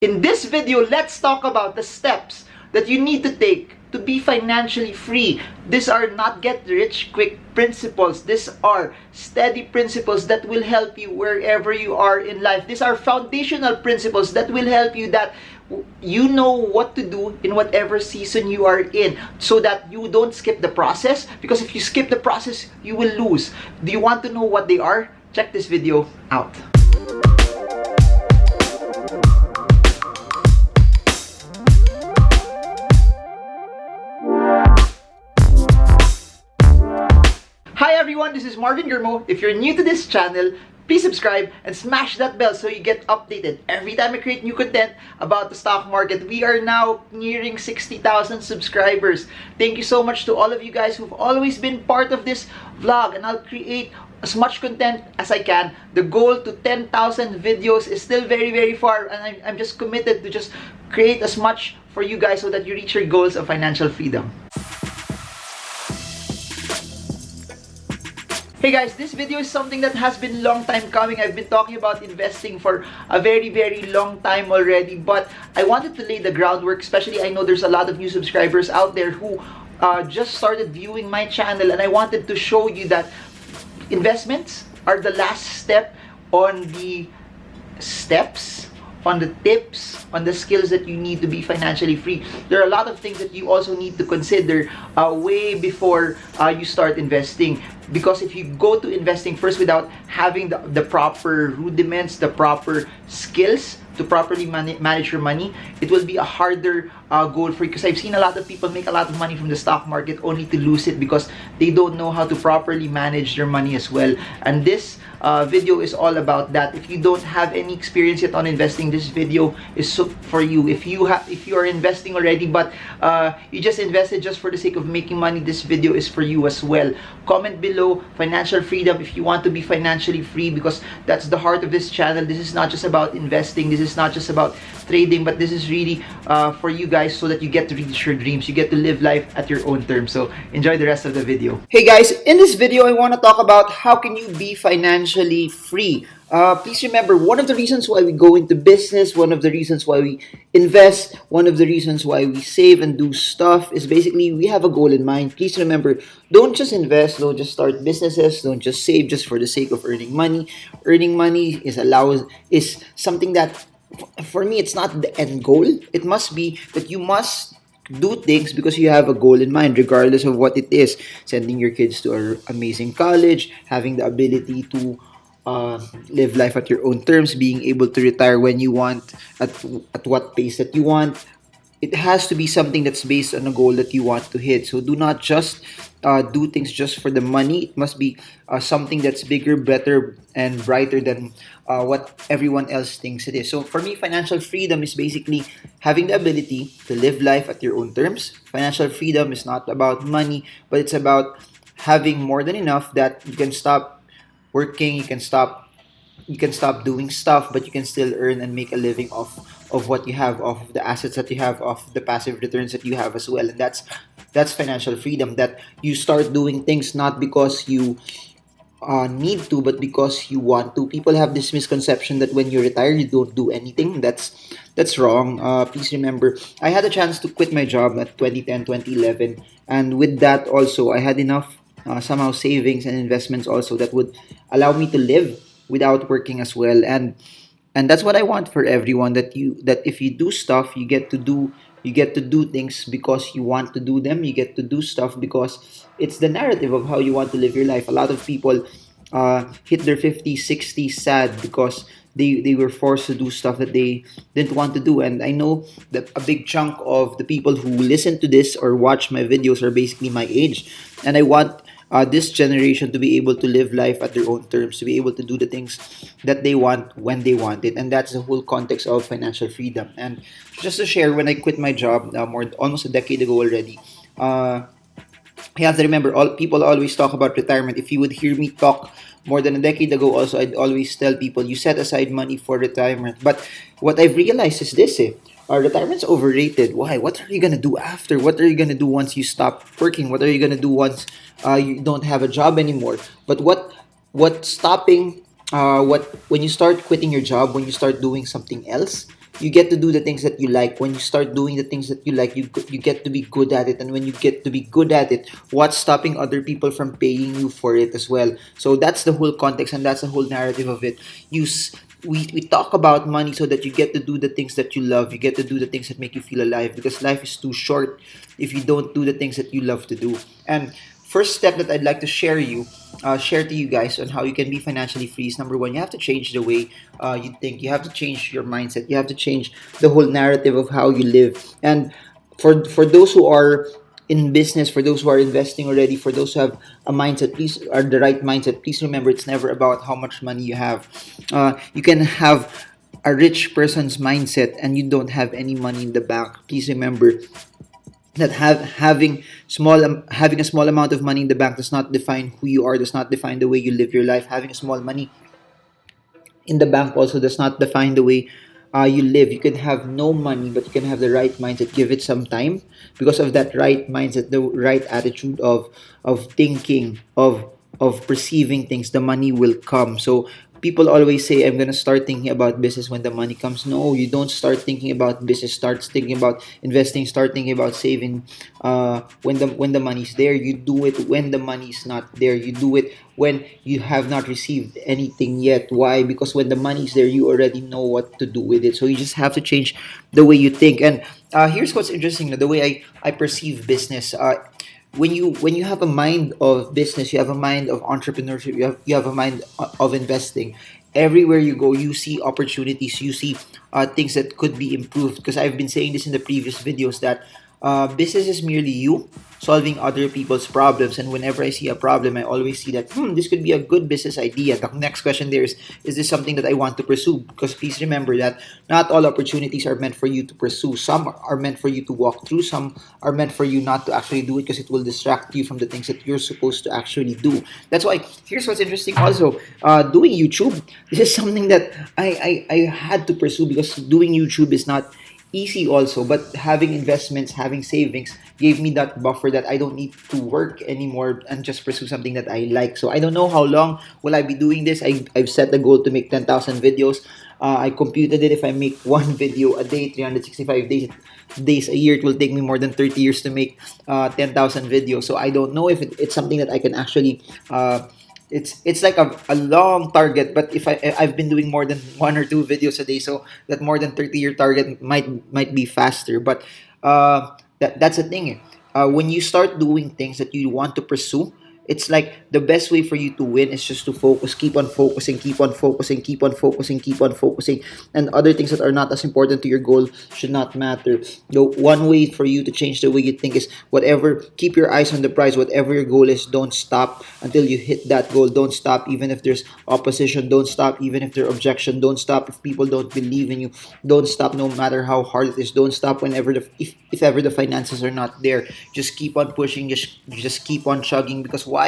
In this video, let's talk about the steps that you need to take to be financially free. These are not get rich quick principles. These are steady principles that will help you wherever you are in life. These are foundational principles that will help you that you know what to do in whatever season you are in so that you don't skip the process, because if you skip the process, you will lose. Do you want to know what they are? Check this video out. Hi everyone, this is Marvin Germo. If you're new to this channel, please subscribe and smash that bell so you get updated every time I create new content about the stock market. We are now nearing 60,000 subscribers. Thank you so much to all of you guys who've always been part of this vlog, and I'll create as much content as I can. The goal to 10,000 videos is still very far, and I'm just committed to just create as much for you guys so that you reach your goals of financial freedom. Hey guys, this video is something that has been a long time coming. I've been talking about investing for a very long time already, but I wanted to lay the groundwork. Especially, I know there's a lot of new subscribers out there who just started viewing my channel, and I wanted to show you that investments are the last step on the steps, on the tips, on the skills that you need to be financially free. There are a lot of things that you also need to consider way before you start investing. Because if you go to investing first without having the proper rudiments, the proper skills to properly manage your money, it will be a harder goal for you. Because I've seen a lot of people make a lot of money from the stock market only to lose it because they don't know how to properly manage their money as well. And this video is all about that. If you don't have any experience yet on investing, this video is for you. If you are investing already but you just invested just for the sake of making money, this video is for you as well. Comment below financial freedom if you want to be financially free, because that's the heart of this channel. This is not just about investing, this is not just about trading, but this is really for you guys so that you get to reach your dreams, you get to live life at your own terms. So enjoy the rest of the video. Hey guys, in this video I want to talk about how can you be financially free. Please remember, one of the reasons why we go into business, one of the reasons why we invest, one of the reasons why we save and do stuff is basically we have a goal in mind. Please remember, don't just invest, don't just start businesses, don't just save just for the sake of earning money. Earning money is something that, for me, it's not the end goal. It must be that you must do things because you have a goal in mind, regardless of what it is. Sending your kids to an amazing college, having the ability to live life at your own terms, being able to retire when you want, at what pace that you want. It has to be something that's based on a goal that you want to hit. So do not just do things just for the money. It must be something that's bigger, better, and brighter than what everyone else thinks it is. So for me, financial freedom is basically having the ability to live life at your own terms. Financial freedom is not about money, but it's about having more than enough that you can stop working, you can stop doing stuff, but you can still earn and make a living of what you have, of the assets that you have, of the passive returns that you have as well. And that's financial freedom, that you start doing things not because you need to, but because you want to. People have this misconception that when you retire you don't do anything. That's wrong. Please remember, I had a chance to quit my job at 2010, 2011, and with that also I had enough somehow savings and investments also that would allow me to live without working as well. And that's what I want for everyone, that if you do stuff, you get to do things because you want to do them. You get to do stuff because it's the narrative of how you want to live your life. A lot of people hit their 50s, 60s sad because they were forced to do stuff that they didn't want to do. And I know that a big chunk of the people who listen to this or watch my videos are basically my age, and I want this generation to be able to live life at their own terms, to be able to do the things that they want when they want it. And that's the whole context of financial freedom. And just to share, when I quit my job almost a decade ago already, you have to remember, all people always talk about retirement. If you would hear me talk more than a decade ago also, I'd always tell people, you set aside money for retirement. But what I've realized is this, retirement's overrated. Why? What are you gonna do after? What are you gonna do once you stop working? What are you gonna do once you don't have a job anymore? But what stopping what when you start quitting your job, when you start doing something else, you get to do the things that you like. When you start doing the things that you like, you get to be good at it. And when you get to be good at it, what's stopping other people from paying you for it as well? So that's the whole context, and that's the whole narrative of it. We talk about money so that you get to do the things that you love. You get to do the things that make you feel alive, because life is too short if you don't do the things that you love to do. And first step that I'd like to share to you guys on how you can be financially free is, number one, you have to change the way you think. You have to change your mindset. You have to change the whole narrative of how you live. And for those who are in business, for those who are investing already, for those who have a mindset, please, are the right mindset, please remember, it's never about how much money you have. You can have a rich person's mindset and you don't have any money in the bank. Please remember that having a small amount of money in the bank does not define who you are, does not define the way you live your life. Having a small money in the bank also does not define the way you live. You can have no money, but you can have the right mindset. Give it some time, because of that right mindset, the right attitude of thinking, of perceiving things, the money will come. So people always say, I'm gonna start thinking about business when the money comes. No, you don't start thinking about business. Start thinking about investing. Start thinking about saving. When the money's there, you do it. When the money's not there, you do it when you have not received anything yet. Why? Because when the money's there, you already know what to do with it. So you just have to change the way you think. And here's what's interesting: the way I perceive business. When you have a mind of business, you have a mind of entrepreneurship, you have a mind of investing. Everywhere you go, you see opportunities, you see things that could be improved. Because I've been saying this in the previous videos that business is merely you solving other people's problems. And whenever I see a problem, I always see that, this could be a good business idea. The next question there is this something that I want to pursue? Because please remember that not all opportunities are meant for you to pursue. Some are meant for you to walk through. Some are meant for you not to actually do it, because it will distract you from the things that you're supposed to actually do. That's why, here's what's interesting also, doing YouTube. This is something that I had to pursue, because doing YouTube is not easy also, but having investments, having savings gave me that buffer that I don't need to work anymore and just pursue something that I like. So I don't know how long will I be doing this. I've set the goal to make 10,000 videos. I computed it. If I make one video a day, 365 days a year, it will take me more than 30 years to make 10,000 videos. So I don't know if it's something that I can actually it's like a long target. But if I've been doing more than one or two videos a day, so that more than 30-year target might be faster. But that's the thing. When you start doing things that you want to pursue, it's like the best way for you to win is just to focus, keep on focusing, keep on focusing, keep on focusing, keep on focusing. And other things that are not as important to your goal should not matter. The one way for you to change the way you think is, whatever, keep your eyes on the prize. Whatever your goal is, don't stop until you hit that goal. Don't stop even if there's opposition. Don't stop even if there's objection. Don't stop if people don't believe in you. Don't stop no matter how hard it is. Don't stop whenever if ever the finances are not there. Just keep on pushing. Just keep on chugging. Because why?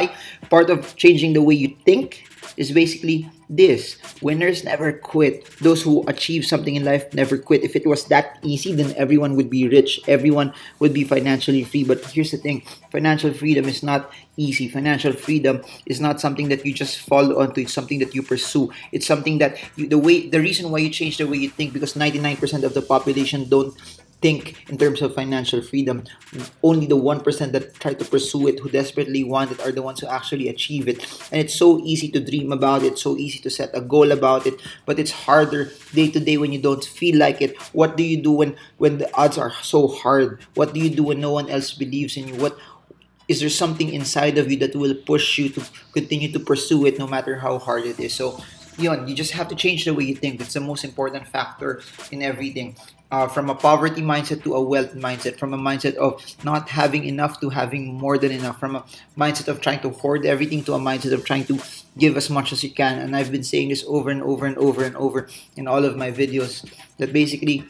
Part of changing the way you think is basically this: winners never quit. Those who achieve something in life never quit. If it was that easy, then everyone would be rich, everyone would be financially free. But here's the thing: financial freedom is not easy. Financial freedom is not something that you just fall onto. It's something that you pursue. It's something that the reason why you change the way you think, because 99% of the population don't think in terms of financial freedom. Only the 1% that try to pursue it, who desperately want it, are the ones who actually achieve it. And it's so easy to dream about it, so easy to set a goal about it, but it's harder day to day when you don't feel like it. What do you do when the odds are so hard? What do you do when no one else believes in you? What is there something inside of you that will push you to continue to pursue it no matter how hard it is? So you just have to change the way you think. It's the most important factor in everything. From a poverty mindset to a wealth mindset, from a mindset of not having enough to having more than enough, from a mindset of trying to hoard everything to a mindset of trying to give as much as you can. And I've been saying this over and over and over and over in all of my videos, that basically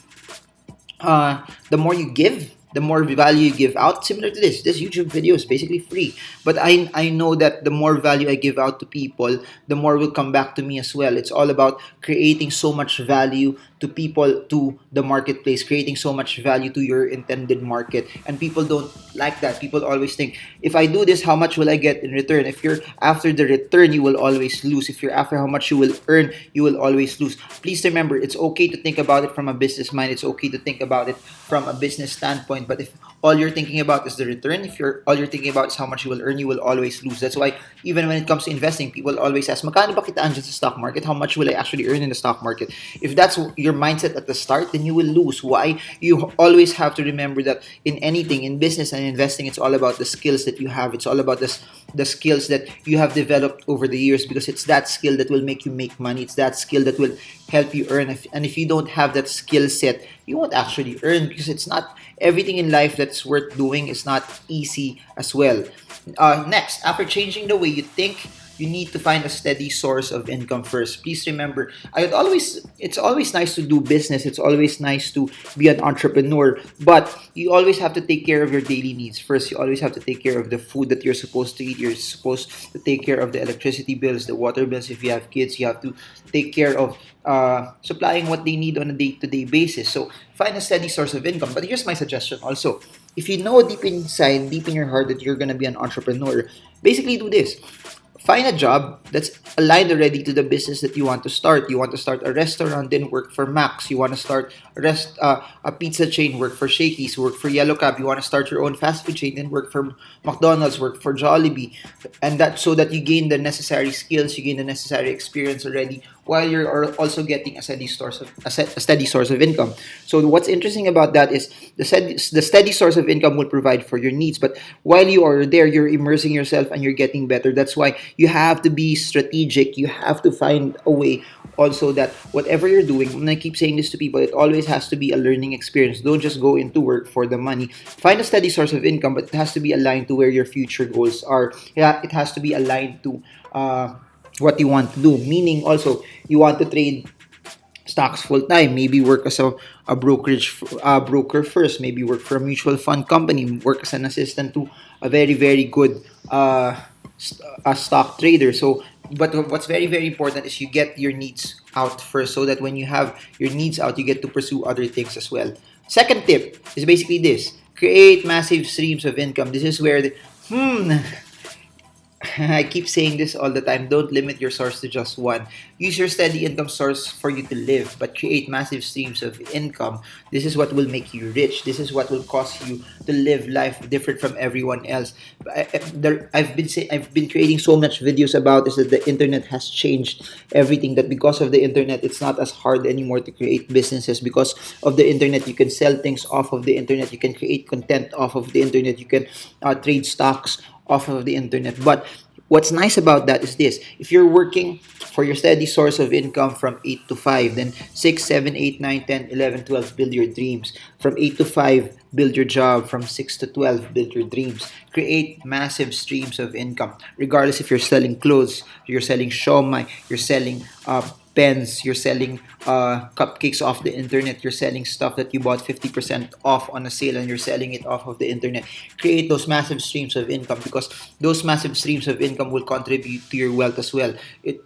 the more you give, the more value you give out. Similar to this YouTube video is basically free, but I know that the more value I give out to people, the more will come back to me as well. It's all about creating so much value to people, to the marketplace, creating so much value to your intended market. And people don't like that. People always think, if I do this, how much will I get in return? If you're after the return, you will always lose. If you're after how much you will earn, you will always lose. Please remember, it's okay to think about it from a business mind. It's okay to think about it from a business standpoint. But if all you're thinking about is the return, if you're all you're thinking about is how much you will earn, you will always lose. That's why even when it comes to investing, people always ask, magkano ba kitaan dyan sa stock market? How much will I actually earn in the stock market? If that's your mindset at the start, then you will lose. Why? You always have to remember that in anything, in business and investing, it's all about the skills that you have. It's all about the skills that you have developed over the years, because it's that skill that will make you make money. It's that skill that will help you earn. And if you don't have that skill set, you won't actually earn, because it's not everything in life that's worth doing is not easy as well. Next, after changing the way you think, you need to find a steady source of income first. Please remember, it's always nice to do business. It's always nice to be an entrepreneur, but you always have to take care of your daily needs first. You always have to take care of the food that you're supposed to eat. You're supposed to take care of the electricity bills, the water bills. If you have kids, you have to take care of supplying what they need on a day-to-day basis. So find a steady source of income. But here's my suggestion also. If you know deep inside, deep in your heart, that you're gonna be an entrepreneur, basically do this. Find a job that's aligned already to the business that you want to start. You want to start a restaurant, then work for Max. You want to start a pizza chain, work for Shakey's, work for Yellow Cab. You want to start your own fast food chain, then work for McDonald's, work for Jollibee, and that so that you gain the necessary skills, you gain the necessary experience already, while you're also getting a steady source of income. So what's interesting about that is the steady source of income will provide for your needs, but while you are there, you're immersing yourself and you're getting better. That's why you have to be strategic. You have to find a way also that whatever you're doing, and I keep saying this to people, it always has to be a learning experience. Don't just go into work for the money. Find a steady source of income, but it has to be aligned to where your future goals are. Yeah, it has to be aligned to what you want to do. Meaning also, you want to trade stocks full time, maybe work as a broker first, maybe work for a mutual fund company, work as an assistant to a very very good a stock trader. So but what's very very important is you get your needs out first, so that when you have your needs out, you get to pursue other things as well. Second tip is basically this: create massive streams of income. This is where the I keep saying this all the time. Don't limit your source to just one. Use your steady income source for you to live, but create massive streams of income. This is what will make you rich. This is what will cause you to live life different from everyone else. I've been creating so much videos about this, that the internet has changed everything. That because of the internet, it's not as hard anymore to create businesses. Because of the internet, you can sell things off of the internet. You can create content off of the internet. You can trade stocks off of the internet. But what's nice about that is this: if you're working for your steady source of income from 8 to 5, then 6, 7, 8, 9, 10, 11, 12, build your dreams. From 8 to 5, build your job. From 6 to 12, build your dreams. Create massive streams of income, regardless if you're selling clothes, you're selling shomai, you're selling pens, you're selling cupcakes off the internet, you're selling stuff that you bought 50% off on a sale and you're selling it off of the internet. Create those massive streams of income, because those massive streams of income will contribute to your wealth as well.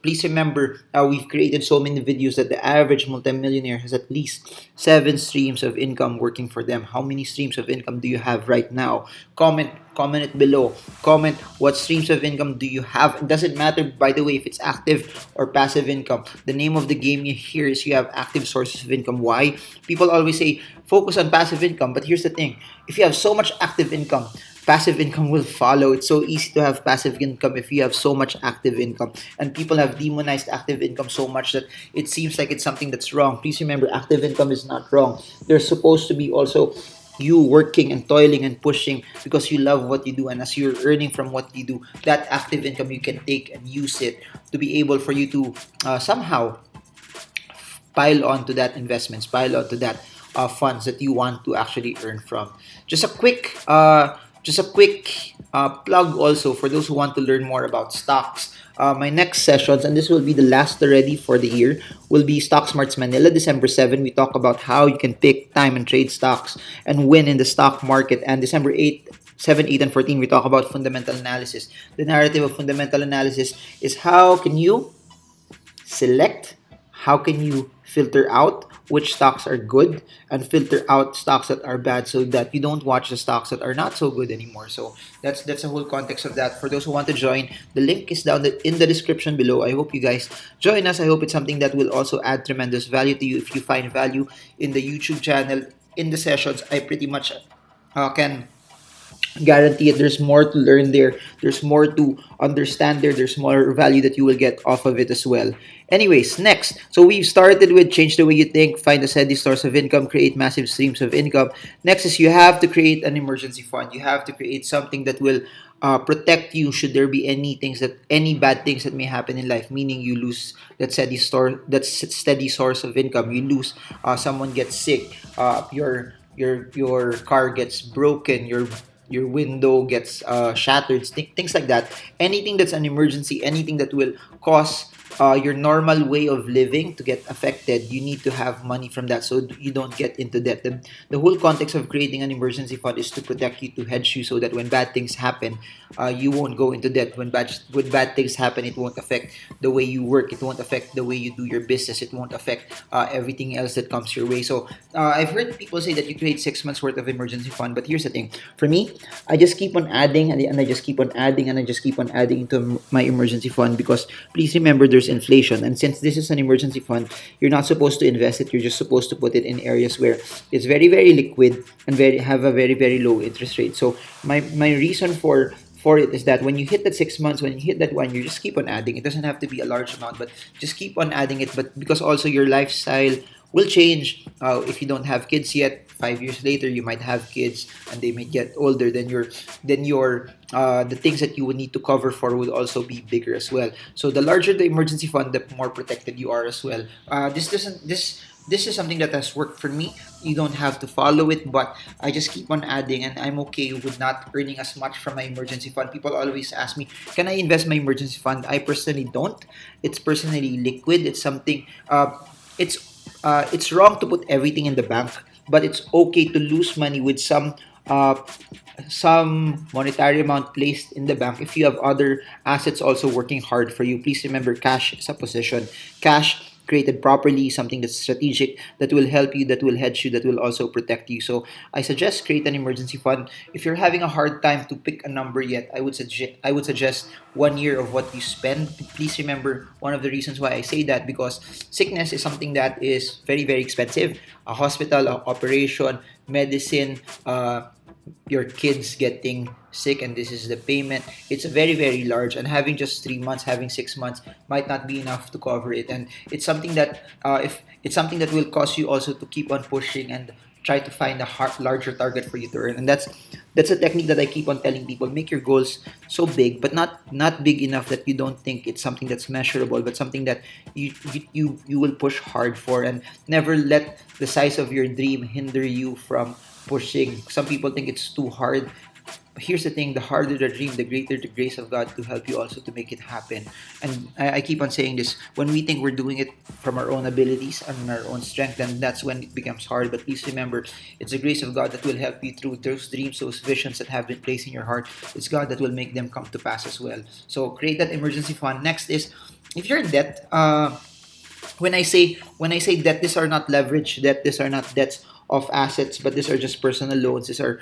Please remember, we've created so many videos that the average multimillionaire has at least 7 streams of income working for them. How many streams of income do you have right now? Comment it below. Comment what streams of income do you have. It doesn't matter, by the way, if it's active or passive income. The name of the game here is you have active sources of income. Why? People always say focus on passive income, but here's the thing: if you have so much active income, passive income will follow. It's so easy to have passive income if you have so much active income. And people have demonized active income so much that it seems like it's something that's wrong. Please remember, active income is not wrong. There's supposed to be also you working and toiling and pushing because you love what you do, and as you're earning from what you do, that active income you can take and use it to be able for you to somehow pile on to that investments, pile on to that funds that you want to actually earn from. Just a quick plug also for those who want to learn more about stocks. My next sessions, and this will be the last already for the year, will be Stock Smarts Manila, December 7. We talk about how you can pick, time, and trade stocks and win in the stock market. And December 8, 7, 8, and 14, we talk about fundamental analysis. The narrative of fundamental analysis is how can you select, how can you filter out which stocks are good and filter out stocks that are bad so that you don't watch the stocks that are not so good anymore. So that's the whole context of that. For those who want to join, the link is down in the description below. I hope you guys join us. I hope it's something that will also add tremendous value to you. If you find value in the YouTube channel, in the sessions, I pretty much can guarantee it. There's more to learn there, there's more to understand there, there's more value that you will get off of it as well. Anyways, next, so we've started with change the way you think, find a steady source of income, create massive streams of income. Next is you have to create an emergency fund. You have to create something that will protect you should there be any bad things that may happen in life, meaning you lose that steady source of income, you lose, someone gets sick, your car gets broken, your window gets shattered, things like that. Anything that's an emergency, anything that will cause your normal way of living to get affected, you need to have money from that so you don't get into debt. The whole context of creating an emergency fund is to protect you, to hedge you, so that when bad things happen, you won't go into debt. When bad things happen, it won't affect the way you work, it won't affect the way you do your business, it won't affect everything else that comes your way. So I've heard people say that you create 6 months worth of emergency fund, but here's the thing. For me, I just keep on adding, and I just keep on adding, and I just keep on adding into my emergency fund, because please remember there's inflation. And since this is an emergency fund, you're not supposed to invest it. You're just supposed to put it in areas where it's very, very liquid and have a very, very low interest rate. So my reason for it is that when you hit that 6 months, when you hit that one, you just keep on adding. It doesn't have to be a large amount, but just keep on adding it. But because also your lifestyle will change. If you don't have kids yet, 5 years later you might have kids and they may get older. Then your the things that you would need to cover for would also be bigger as well. So the larger the emergency fund, the more protected you are as well. This is something that has worked for me. You don't have to follow it, but I just keep on adding, and I'm okay with not earning as much from my emergency fund. People always ask me, can I invest my emergency fund? I personally don't. It's personally liquid. It's something. It's wrong to put everything in the bank, but it's okay to lose money with uh, some monetary amount placed in the bank if you have other assets also working hard for you. Please remember, cash is a position. Cash created properly, something that's strategic, that will help you, that will hedge you, that will also protect you. So I suggest create an emergency fund. If you're having a hard time to pick a number yet, I would suggest 1 year of what you spend. Please remember, one of the reasons why I say that, because sickness is something that is very, very expensive. A hospital, a operation, medicine, your kids getting sick, and this is the payment. It's very, very large, and having just 3 months, having 6 months might not be enough to cover it. And it's something that, if it's something that will cause you also to keep on pushing and try to find a larger target for you to earn. And that's a technique that I keep on telling people. Make your goals so big, but not big enough that you don't think it's something that's measurable, but something that you will push hard for. And never let the size of your dream hinder you from pushing. Some people think it's too hard. Here's the thing: the harder the dream, the greater the grace of God to help you also to make it happen. And I keep on saying this: when we think we're doing it from our own abilities and our own strength, then that's when it becomes hard. But please remember, it's the grace of God that will help you through those dreams, those visions that have been placed in your heart. It's God that will make them come to pass as well. So create that emergency fund. Next is, if you're in debt, when I say debt, these are not leverage debt. These are not debts of assets, but these are just personal loans. These are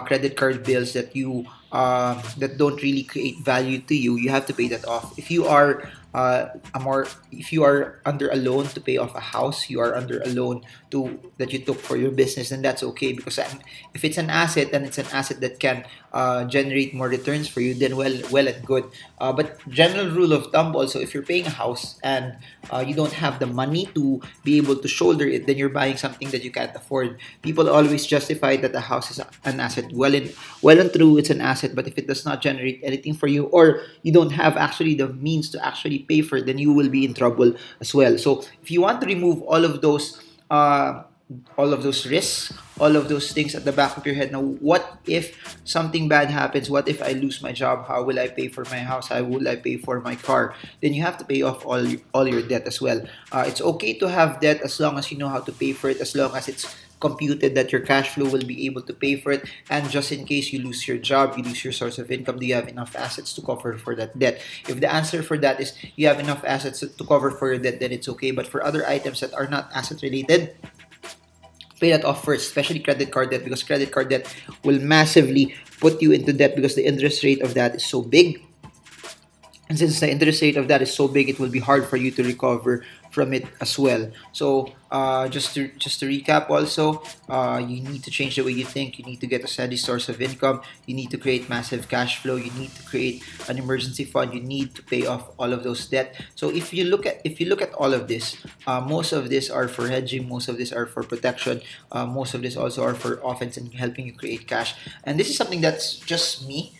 credit card bills that you that don't really create value to you. You have to pay that off. If you are under a loan to pay off a house, you are under a loan to that you took for your business, and that's okay, because if it's an asset, and it's an asset that can generate more returns for you, then well and good. But general rule of thumb also, if you're paying a house and you don't have the money to be able to shoulder it, then you're buying something that you can't afford. People always justify that a house is an asset. Well and true, it's an asset, but if it does not generate anything for you, or you don't have actually the means to actually pay for it, then you will be in trouble as well. So if you want to remove uh, all of those risks, all of those things at the back of your head. Now, what if something bad happens? What if I lose my job? How will I pay for my house? How will I pay for my car? Then you have to pay off all your debt as well. It's okay to have debt as long as you know how to pay for it, as long as it's computed that your cash flow will be able to pay for it. And just in case you lose your job, you lose your source of income, do you have enough assets to cover for that debt? If the answer for that is you have enough assets to cover for your debt, then it's okay. But for other items that are not asset related, pay that off first, especially credit card debt, because credit card debt will massively put you into debt because the interest rate of that is so big. And since the interest rate of that is so big, it will be hard for you to recover from it as well. So just to recap, also, you need to change the way you think. You need to get a steady source of income. You need to create massive cash flow. You need to create an emergency fund. You need to pay off all of those debt. So if you look at all of this, most of this are for hedging. Most of this are for protection. Most of this also are for offense and helping you create cash. And this is something that's just me.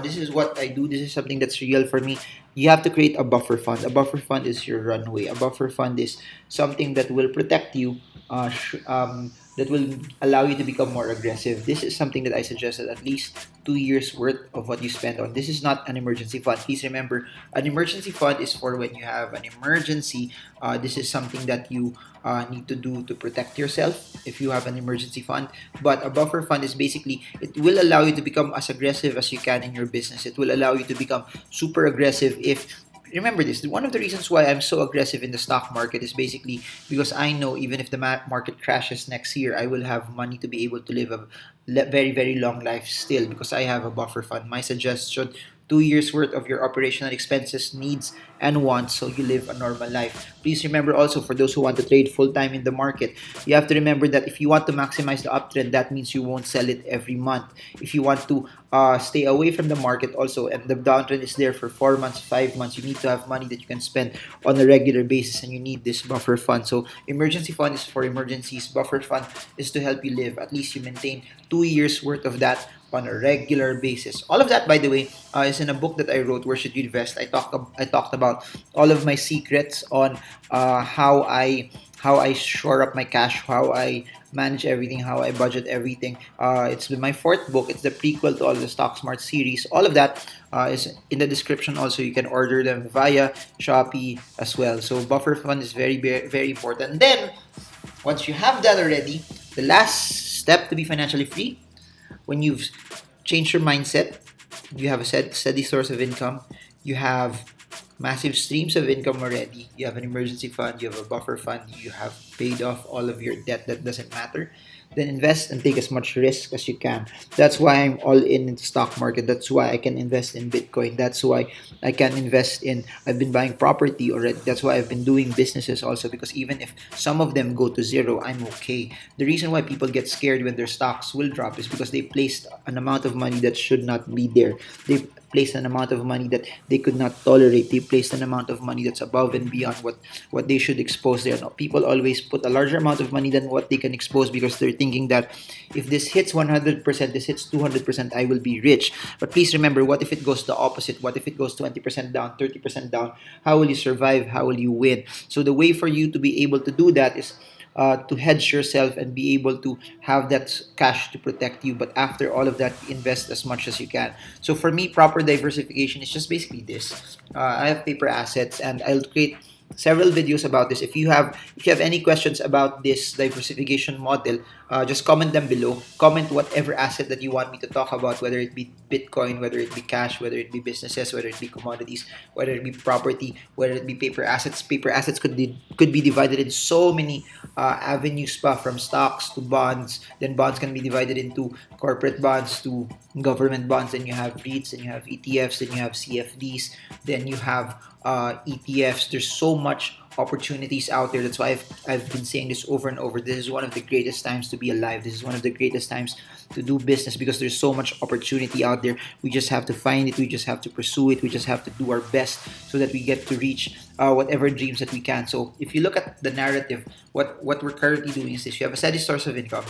This is what I do. This is something that's real for me. You have to create a buffer fund. A buffer fund is your runway. A buffer fund is something that will protect you, that will allow you to become more aggressive. This is something that I suggested at least 2 years worth of what you spend on. This is not an emergency fund. Please remember, an emergency fund is for when you have an emergency. This is something that you need to do to protect yourself if you have an emergency fund. But a buffer fund is basically, it will allow you to become as aggressive as you can in your business. It will allow you to become super aggressive if, remember this, one of the reasons why I'm so aggressive in the stock market is basically because I know even if the market crashes next year, I will have money to be able to live a very, very long life still because I have a buffer fund. My suggestion, 2 years worth of your operational expenses, needs, and wants, so you live a normal life. Please remember also, for those who want to trade full time in the market, you have to remember that if you want to maximize the uptrend, that means you won't sell it every month. If you want to stay away from the market also, and the downtrend is there for 4 months, 5 months, you need to have money that you can spend on a regular basis, and you need this buffer fund. So emergency fund is for emergencies. Buffer fund is to help you live. At least you maintain 2 years worth of that on a regular basis. All of that, by the way, is in a book that I wrote, Where Should You Invest? I talked about all of my secrets on how I shore up my cash, how I manage everything, how I budget everything. It's my fourth book. It's the prequel to all the Stock Smart series. All of that is in the description. Also, you can order them via Shopee as well. So buffer fund is very, very, very important. Then once you have that already, the last step to be financially free, when you've changed your mindset, you have a steady source of income, you have massive streams of income already, you have an emergency fund, you have a buffer fund, you have paid off all of your debt that doesn't matter, then invest and take as much risk as you can. That's why I'm all in the stock market. That's why I can invest in Bitcoin. That's why I can invest in, I've been buying property already. That's why I've been doing businesses also, because even if some of them go to zero, I'm okay. The reason why people get scared when their stocks will drop is because they placed an amount of money that should not be there. They placed an amount of money that they could not tolerate. They placed an amount of money that's above and beyond what they should expose there. Now, people always put a larger amount of money than what they can expose because they're thinking that if this hits 100%, this hits 200%, I will be rich. But please remember, what if it goes the opposite? What if it goes 20% down, 30% down? How will you survive? How will you win? So the way for you to be able to do that is to hedge yourself and be able to have that cash to protect you. But after all of that, invest as much as you can. So for me, proper diversification is just basically this. I have paper assets, and I'll create several videos about this. If you have any questions about this diversification model, just comment them below. Comment whatever asset that you want me to talk about, whether it be Bitcoin, whether it be cash, whether it be businesses, whether it be commodities, whether it be property, whether it be paper assets. Paper assets could be divided in so many avenues, from stocks to bonds. Then bonds can be divided into corporate bonds to government bonds. Then you have REITs, then you have ETFs, then you have CFDs, then you have ETFs. There's so much opportunities out there. That's why I've been saying this over and over. This is one of the greatest times to be alive. This is one of the greatest times to do business because there's so much opportunity out there. We just have to find it. We just have to pursue it. We just have to do our best so that we get to reach whatever dreams that we can. So if you look at the narrative, what we're currently doing is this: you have a steady source of income.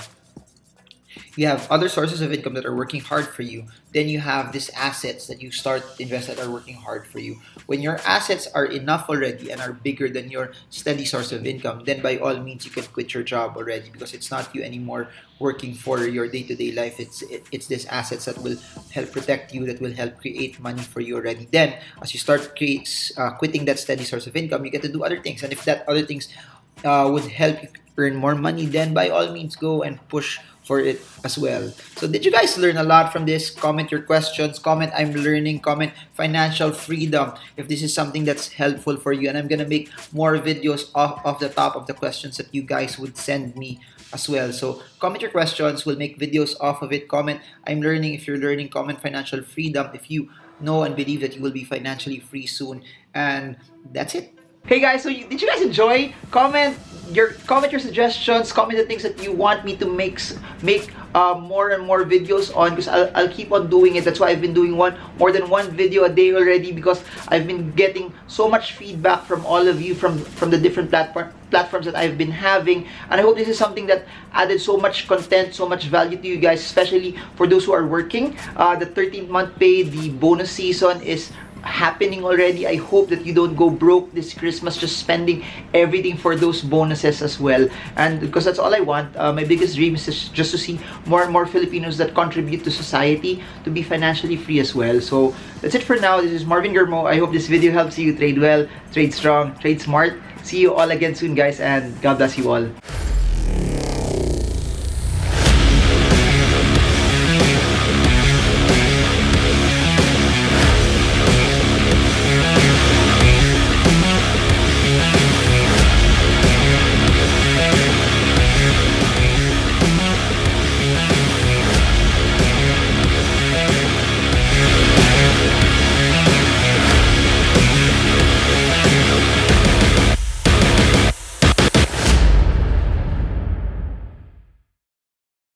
You have other sources of income that are working hard for you. Then you have these assets that you start to invest that are working hard for you. When your assets are enough already and are bigger than your steady source of income, then by all means you can quit your job already, because it's not you anymore working for your day-to-day life. It's these assets that will help protect you, that will help create money for you already. Then as you start quitting that steady source of income, you get to do other things. And if that other things would help you earn more money, then by all means go and push for it as well. So did you guys learn a lot from this? Comment your questions, comment I'm learning, comment financial freedom if this is something that's helpful for you. And I'm gonna make more videos off the top of the questions that you guys would send me as well. So comment your questions, we'll make videos off of it. Comment I'm learning if you're learning, comment financial freedom if you know and believe that you will be financially free soon. And that's it. Hey guys, so did you guys enjoy? Comment your suggestions. Comment the things that you want me to make more and more videos on, because I'll keep on doing it. That's why I've been doing more than one video a day already, because I've been getting so much feedback from all of you from the different platforms that I've been having. And I hope this is something that added so much content, so much value to you guys, especially for those who are working. The 13th month pay, the bonus season is happening already. I hope that you don't go broke this Christmas just spending everything for those bonuses as well. And because that's all I want. My biggest dream is just to see more and more Filipinos that contribute to society to be financially free as well. So that's it for now. This is Marvin Germo. I hope this video helps you trade well, trade strong, trade smart. See you all again soon, guys, and God bless you all.